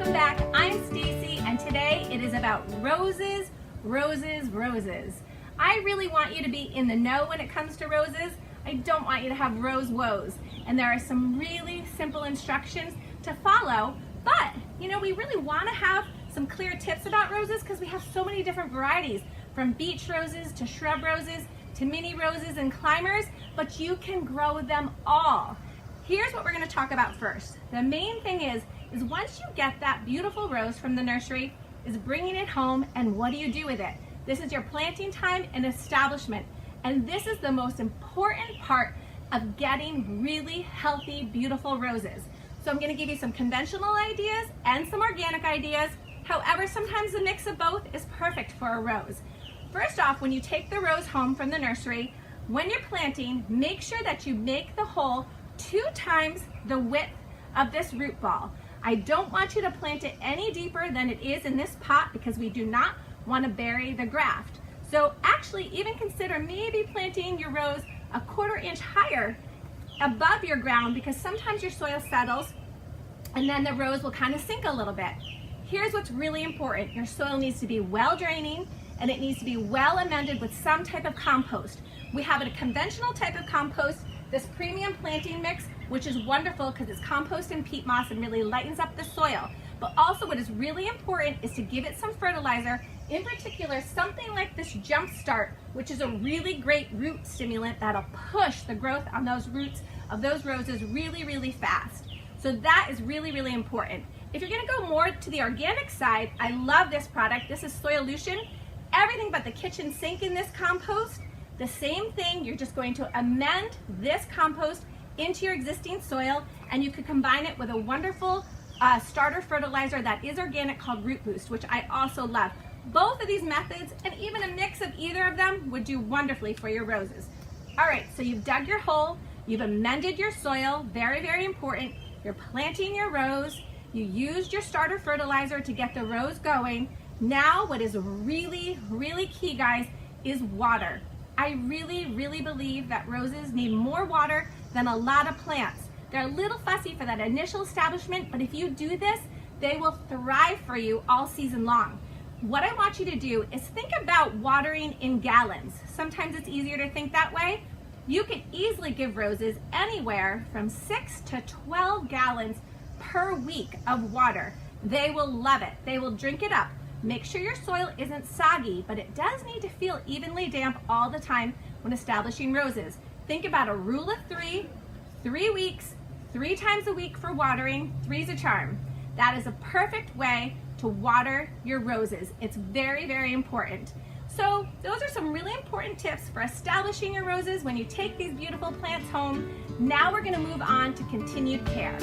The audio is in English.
Welcome back. I'm Stacy, and today it is about roses, roses, roses. I really want you to be in the know when it comes to roses. I don't want you to have rose woes. And there are some really simple instructions to follow, but we really want to have some clear tips about roses because we have so many different varieties, from beach roses to shrub roses to mini roses and climbers, but you can grow them all. Here's what we're going to talk about first. The main thing is once you get that beautiful rose from the nursery, is bringing it home, and what do you do with it? This is your planting time and establishment, and this is the most important part of getting really healthy, beautiful roses. So I'm going to give you some conventional ideas and some organic ideas. However, sometimes a mix of both is perfect for a rose. First off, when you take the rose home from the nursery, when you're planting, make sure that you make the hole 2 times the width of this root ball. I don't want you to plant it any deeper than it is in this pot because we do not want to bury the graft. So actually even consider maybe planting your rose a 1/4 inch higher above your ground, because sometimes your soil settles and then the rose will kind of sink a little bit. Here's what's really important. Your soil needs to be well draining, and it needs to be well amended with some type of compost. We have a conventional type of compost, this premium planting mix, which is wonderful because it's compost and peat moss and really lightens up the soil. But also what is really important is to give it some fertilizer, in particular something like this Jump Start, which is a really great root stimulant that'll push the growth on those roots of those roses really, really fast. So that is really, really important. If you're gonna go more to the organic side, I love this product. This is Soilution. Everything but the kitchen sink in this compost. The same thing, you're just going to amend this compost into your existing soil, and you could combine it with a wonderful starter fertilizer that is organic called Root Boost, which I also love. Both of these methods, and even a mix of either of them, would do wonderfully for your roses. All right, so you've dug your hole, you've amended your soil, very, very important. You're planting your rose, you used your starter fertilizer to get the rose going. Now what is really, really key, guys, is water. I really, really believe that roses need more water than a lot of plants. They're a little fussy for that initial establishment, but if you do this, they will thrive for you all season long. What I want you to do is think about watering in gallons. Sometimes it's easier to think that way. You can easily give roses anywhere from 6 to 12 gallons per week of water. They will love it. They will drink it up. Make sure your soil isn't soggy, but it does need to feel evenly damp all the time when establishing roses. Think about a rule of 3, 3 weeks, 3 times a week for watering. 3's a charm. That is a perfect way to water your roses. It's very, very important. So those are some really important tips for establishing your roses when you take these beautiful plants home. Now we're going to move on to continued care.